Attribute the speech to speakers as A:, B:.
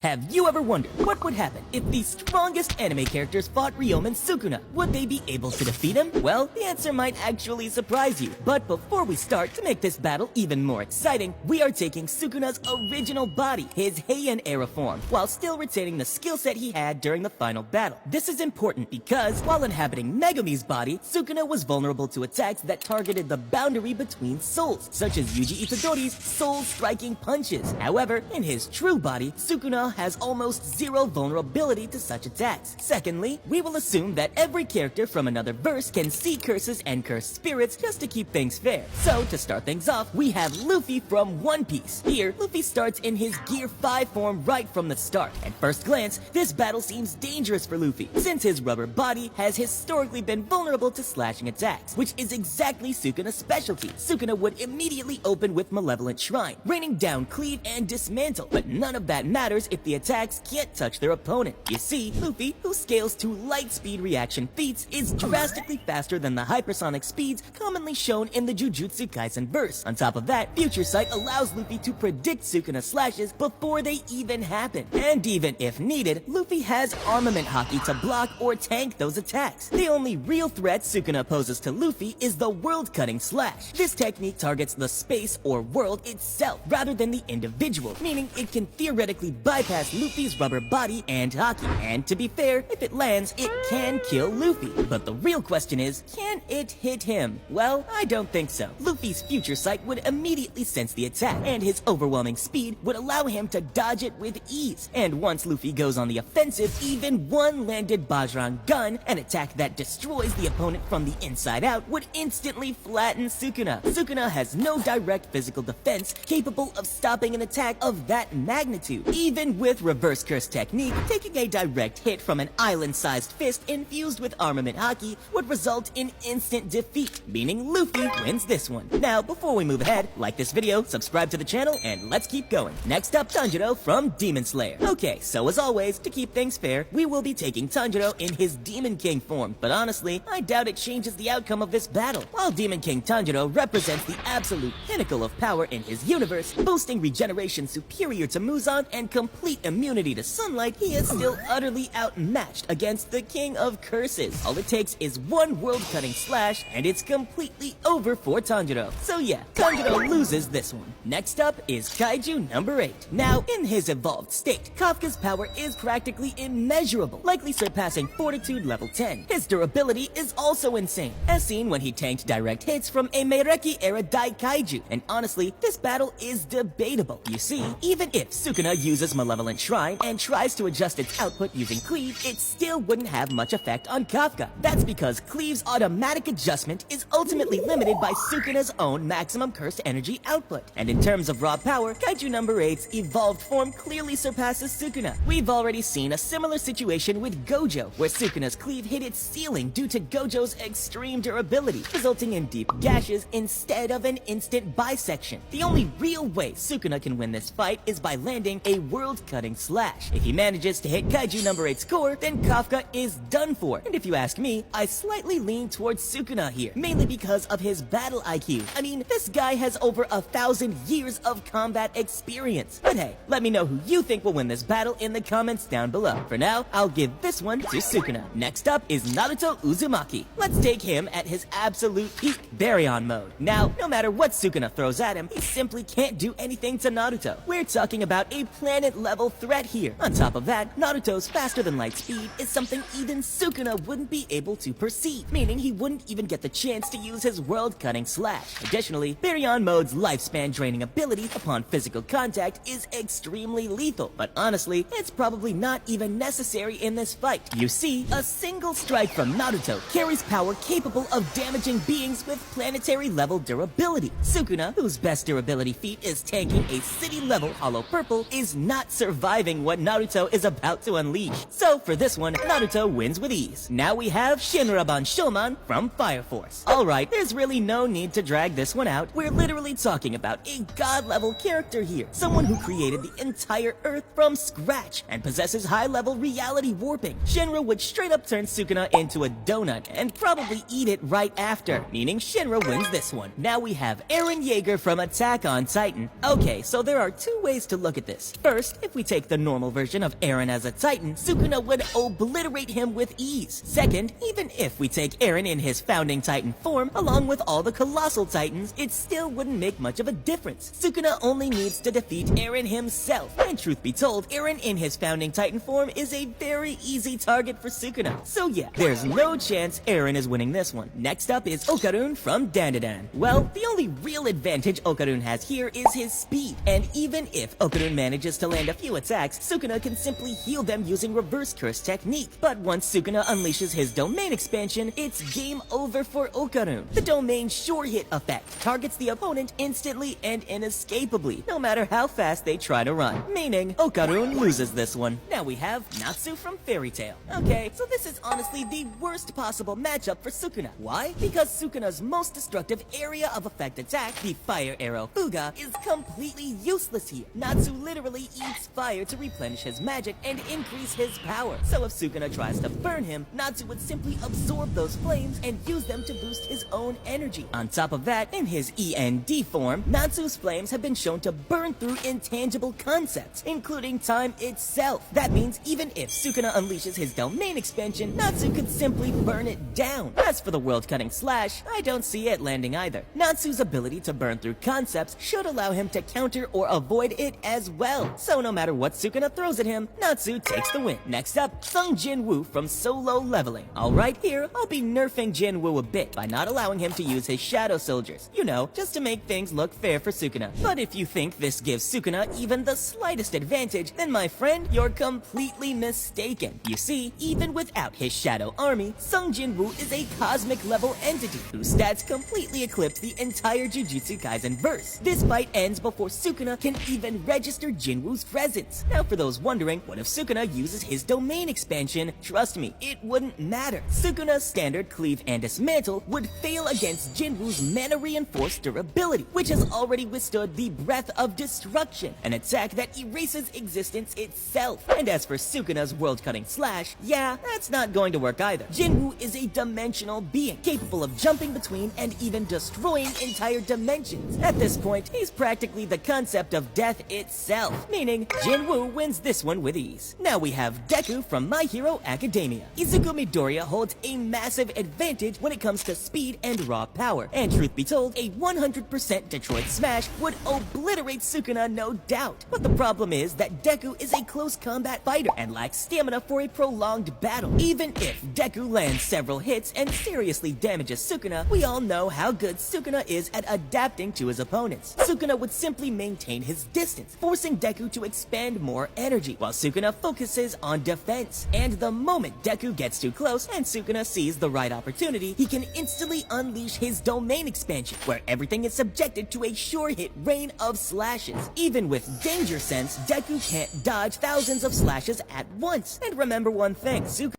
A: Have you ever wondered what would happen if the strongest anime characters fought Ryoma and Sukuna? Would they be able to defeat him? Well, the answer might actually surprise you. But before we start, to make this battle even more exciting, we are taking Sukuna's original body, his Heian era form, while still retaining the skill set he had during the final battle. This is important because, while inhabiting Megumi's body, Sukuna was vulnerable to attacks that targeted the boundary between souls, such as Yuji Itadori's soul-striking punches. However, in his true body, Sukuna has almost zero vulnerability to such attacks. Secondly, we will assume that every character from another verse can see curses and curse spirits just to keep things fair. So, to start things off, we have Luffy from One Piece. Here, Luffy starts in his Gear 5 form right from the start. At first glance, this battle seems dangerous for Luffy, since his rubber body has historically been vulnerable to slashing attacks, which is exactly Sukuna's specialty. Sukuna would immediately open with Malevolent Shrine, raining down Cleave and Dismantle, but none of that matters if the attacks can't touch their opponent. You see, Luffy, who scales to light speed reaction feats, is drastically faster than the hypersonic speeds commonly shown in the Jujutsu Kaisen verse. On top of that, Future Sight allows Luffy to predict Sukuna's slashes before they even happen. And even if needed, Luffy has Armament Haki to block or tank those attacks. The only real threat Sukuna poses to Luffy is the World-Cutting Slash. This technique targets the space or world itself rather than the individual, meaning it can theoretically bypass Luffy's rubber body and Haki. And to be fair, if it lands, it can kill Luffy. But the real question is, can it hit him? Well, I don't think so. Luffy's Future Sight would immediately sense the attack, and his overwhelming speed would allow him to dodge it with ease. And once Luffy goes on the offensive, even one landed Bajrang gun, an attack that destroys the opponent from the inside out, would instantly flatten Sukuna. Sukuna has no direct physical defense capable of stopping an attack of that magnitude. Even with Reverse Curse technique, taking a direct hit from an island-sized fist infused with Armament Haki would result in instant defeat, meaning Luffy wins this one. Now, before we move ahead, like this video, subscribe to the channel, and let's keep going. Next up, Tanjiro from Demon Slayer. Okay, so as always, to keep things fair, we will be taking Tanjiro in his Demon King form, but honestly, I doubt it changes the outcome of this battle. While Demon King Tanjiro represents the absolute pinnacle of power in his universe, boasting regeneration superior to Muzan and complete immunity to sunlight, he is still utterly outmatched against the King of Curses. All it takes is one world-cutting slash, and it's completely over for Tanjiro. So yeah, Tanjiro loses this one. Next up is Kaiju number 8. Now, in his evolved state, Kafka's power is practically immeasurable, likely surpassing Fortitude level 10. His durability is also insane, as seen when he tanked direct hits from a Meireki-era Daikaiju, and honestly, this battle is debatable. You see, even if Sukuna uses Malevolent Shrine and tries to adjust its output using Cleave, it still wouldn't have much effect on Kafka. That's because Cleave's automatic adjustment is ultimately limited by Sukuna's own maximum cursed energy output. And in terms of raw power, Kaiju number 8's evolved form clearly surpasses Sukuna. We've already seen a similar situation with Gojo, where Sukuna's Cleave hit its ceiling due to Gojo's extreme durability, resulting in deep gashes instead of an instant bisection. The only real way Sukuna can win this fight is by landing a world-cutting slash. If he manages to hit Kaiju number 8's core, then Kafka is done for. And if you ask me, I slightly lean towards Sukuna here, mainly because of his battle IQ. I mean, this guy has over 1,000 years of combat experience. But hey, let me know who you think will win this battle in the comments down below. For now, I'll give this one to Sukuna. Next up is Naruto Uzumaki. Let's take him at his absolute peak, Baryon mode. Now, no matter what Sukuna throws at him, he simply can't do anything to Naruto. We're talking about a planet-level threat here. On top of that, Naruto's faster-than-light speed is something even Sukuna wouldn't be able to perceive, meaning he wouldn't even get the chance to use his world-cutting slash. Additionally, Baryon mode's lifespan-draining ability upon physical contact is extremely lethal, but honestly, it's probably not even necessary in this fight. You see, a single strike from Naruto carries power capable of damaging beings with planetary-level durability. Sukuna, whose best durability feat is tanking a city-level Hollow Purple, is not surviving what Naruto is about to unleash. So for this one, Naruto wins with ease. Now we have Shinra Banshoman from Fire Force. Alright, there's really no need to drag this one out. We're literally talking about a god-level character here, someone who created the entire Earth from scratch and possesses high-level reality warping. Shinra would straight up turn Sukuna into a donut and probably eat it right after, meaning Shinra wins this one. Now we have Eren Yeager from Attack on Titan. Okay, so there are two ways to look at this. First, if we take the normal version of Eren as a Titan, Sukuna would obliterate him with ease. Second, even if we take Eren in his founding Titan form, along with all the Colossal Titans, it still wouldn't make much of a difference. Sukuna only needs to defeat Eren himself. And truth be told, Eren in his founding Titan form is a very easy target for Sukuna. So yeah, there's no chance Eren is winning this one. Next up is Okarun from Dandadan. Well, the only real advantage Okarun has here is his speed. And even if Okarun manages to land a few attacks, Sukuna can simply heal them using reverse curse technique. But once Sukuna unleashes his domain expansion, it's game over for Okarun. The domain sure hit effect targets the opponent instantly and inescapably, no matter how fast they try to run. Meaning, Okarun loses this one. Now we have Natsu from Fairy Tail. Okay, so this is honestly the worst possible matchup for Sukuna. Why? Because Sukuna's most destructive area of effect attack, the fire arrow Fuga, is completely useless here. Natsu literally eats fire to replenish his magic and increase his power. So if Sukuna tries to burn him, Natsu would simply absorb those flames and use them to boost his own energy. On top of that, in his END form, Natsu's flames have been shown to burn through intangible concepts, including time itself. That means even if Sukuna unleashes his domain expansion, Natsu could simply burn it down. As for the world-cutting slash, I don't see it landing either. Natsu's ability to burn through concepts should allow him to counter or avoid it as well. So no matter what Sukuna throws at him, Natsu takes the win. Next up, Sung Jin-Woo from Solo Leveling. Alright, here, I'll be nerfing Jin-Woo a bit by not allowing him to use his Shadow Soldiers. You know, just to make things look fair for Sukuna. But if you think this gives Sukuna even the slightest advantage, then my friend, you're completely mistaken. You see, even without his Shadow Army, Sung Jin-Woo is a cosmic level entity whose stats completely eclipse the entire Jujutsu Kaisen verse. This fight ends before Sukuna can even register Jin-Woo's presence. Now for those wondering, what if Sukuna uses his domain expansion? Trust me, it wouldn't matter. Sukuna's standard cleave and dismantle would fail against Jin-Woo's mana reinforced durability, which has already withstood the breath of destruction, an attack that erases existence itself. And as for Sukuna's world-cutting slash, yeah, that's not going to work either. Jin-Woo is a dimensional being, capable of jumping between and even destroying entire dimensions. At this point, he's practically the concept of death itself, meaning Jin-Woo wins this one with ease. Now we have Deku from My Hero Academia. Izuku Midoriya holds a massive advantage when it comes to speed and raw power, and truth be told, a 100% Detroit Smash would obliterate Sukuna, no doubt. But the problem is that Deku is a close combat fighter and lacks stamina for a prolonged battle. Even if Deku lands several hits and seriously damages Sukuna, we all know how good Sukuna is at adapting to his opponents. Sukuna would simply maintain his distance, forcing Deku to expand more energy, while Sukuna focuses on defense. And the moment Deku gets too close and Sukuna sees the right opportunity, he can instantly unleash his domain expansion, where everything is subjected to a sure-hit rain of slashes. Even with Danger Sense, Deku can't dodge thousands of slashes at once. And remember one thing, Sukuna